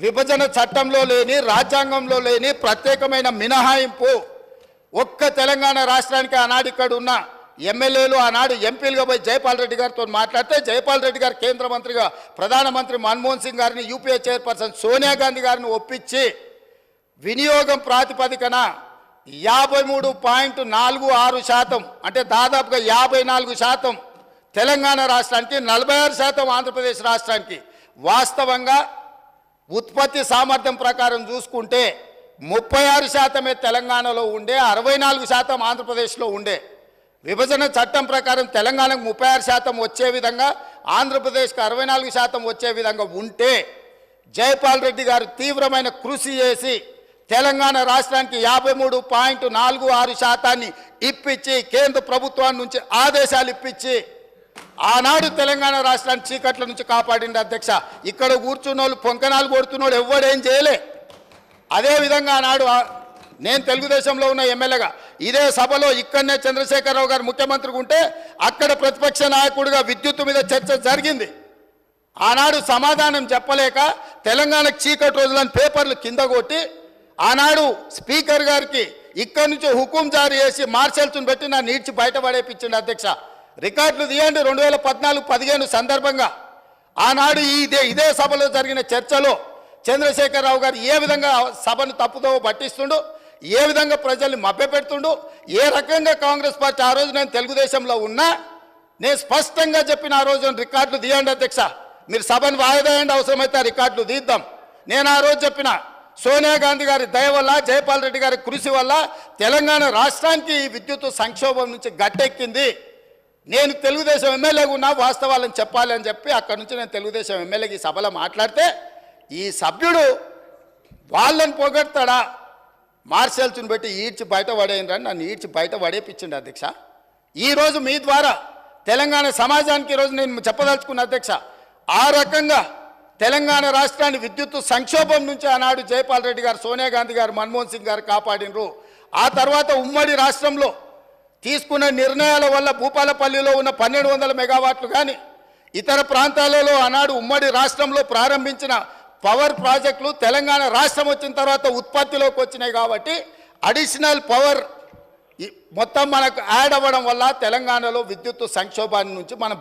విభజన చట్టంలో లేని రాజ్యాంగంలో లేని ప్రత్యేకమైన మినహాయింపు ఒక్క తెలంగాణ రాష్ట్రానికి ఆనాడు ఇక్కడ ఉన్న ఎమ్మెల్యేలు ఆనాడు ఎంపీలుగా పోయి జైపాల్ రెడ్డి గారితో మాట్లాడితే జైపాల్ రెడ్డి గారు కేంద్ర మంత్రిగా ప్రధానమంత్రి మన్మోహన్ సింగ్ గారిని యూపీఏ చైర్పర్సన్ సోనియా గాంధీ గారిని ఒప్పించి వినియోగం ప్రాతిపదికన 53.46% అంటే దాదాపుగా 54% తెలంగాణ రాష్ట్రానికి 46% ఆంధ్రప్రదేశ్ రాష్ట్రానికి వాస్తవంగా ఉత్పత్తి సామర్థ్యం ప్రకారం చూసుకుంటే 36% తెలంగాణలో ఉండే 64% ఆంధ్రప్రదేశ్లో ఉండే విభజన చట్టం ప్రకారం తెలంగాణకు 36% వచ్చే విధంగా ఆంధ్రప్రదేశ్కి 64% వచ్చే విధంగా ఉంటే జైపాల్ రెడ్డి గారు తీవ్రమైన కృషి చేసి తెలంగాణ రాష్ట్రానికి 53.46% ఇప్పించి కేంద్ర ప్రభుత్వం నుంచి ఆదేశాలు ఇప్పించి ఆనాడు తెలంగాణ రాష్ట్రాన్ని చీకట్ల నుంచి కాపాడింది అధ్యక్ష. ఇక్కడ కూర్చున్నోళ్ళు పొంకనాలు కొడుతున్నోడు ఎవడేం చేయలే. అదేవిధంగా ఆనాడు నేను తెలుగుదేశంలో ఉన్న ఎమ్మెల్యేగా ఇదే సభలో ఇక్కడనే చంద్రశేఖరరావు గారు ముఖ్యమంత్రిగా ఉంటే అక్కడ ప్రతిపక్ష నాయకుడిగా విద్యుత్తు మీద చర్చ జరిగింది. ఆనాడు సమాధానం చెప్పలేక తెలంగాణకు చీకటి రోజులని పేపర్లు కింద కొట్టి ఆనాడు స్పీకర్ గారికి ఇక్కడి నుంచి హుకుం జారీ చేసి మార్షల్స్ను పెట్టి నా నీడ్చి బయటపడేపించింది అధ్యక్ష. రికార్డులు తీయండి. 2014-15 సందర్భంగా ఆనాడు ఇదే సభలో జరిగిన చర్చలో చంద్రశేఖరరావు గారు ఏ విధంగా సభను తప్పుదో పట్టిస్తుండు, ఏ విధంగా ప్రజల్ని మభ్యపెడుతుండు, ఏ రకంగా కాంగ్రెస్ పార్టీ ఆ రోజు నేను తెలుగుదేశంలో ఉన్నా నేను స్పష్టంగా చెప్పిన ఆ రోజు రికార్డులు తీయండి అధ్యక్ష, మీరు సభను వాయిదా వేయండి, అవసరమైతే ఆ రికార్డులు తీద్దాం. నేను ఆ రోజు చెప్పిన సోనియా గాంధీ గారి దయ వల్ల జైపాల్ రెడ్డి గారి కృషి వల్ల తెలంగాణ రాష్ట్రానికి ఈ విద్యుత్ సంక్షోభం నుంచి గట్టెక్కింది. నేను తెలుగుదేశం ఎమ్మెల్యేగా ఉన్నా వాస్తవాలను చెప్పాలి అని చెప్పి అక్కడి నుంచి నేను తెలుగుదేశం ఎమ్మెల్యేకి ఈ సభలో మాట్లాడితే ఈ సభ్యుడు వాళ్ళని పొగడతాడా, మార్షల్స్ని పెట్టి ఈడ్చి బయట పడేయండి, నన్ను ఈడ్చి బయట పడేపించండి అధ్యక్ష. ఈరోజు మీ ద్వారా తెలంగాణ సమాజానికి ఈరోజు నేను చెప్పదలుచుకున్న అధ్యక్ష, ఆ రకంగా తెలంగాణ రాష్ట్రాన్ని విద్యుత్ సంక్షోభం నుంచి ఆనాడు జైపాల్ రెడ్డి గారు, సోనియా గాంధీ గారు, మన్మోహన్ సింగ్ గారు కాపాడినరు. ఆ తర్వాత ఉమ్మడి రాష్ట్రంలో తీసుకున్న నిర్ణయాల వల్ల భూపాలపల్లిలో ఉన్న 1200 మెగావాట్లు కానీ ఇతర ప్రాంతాలలో ఆనాడు ఉమ్మడి రాష్ట్రంలో ప్రారంభించిన పవర్ ప్రాజెక్టులు తెలంగాణ రాష్ట్రం వచ్చిన తర్వాత ఉత్పత్తిలోకి వచ్చినాయి. కాబట్టి అడిషనల్ పవర్ మొత్తం మనకు యాడ్ అవ్వడం వల్ల తెలంగాణలో విద్యుత్ సంక్షోభాన్ని నుంచి మనం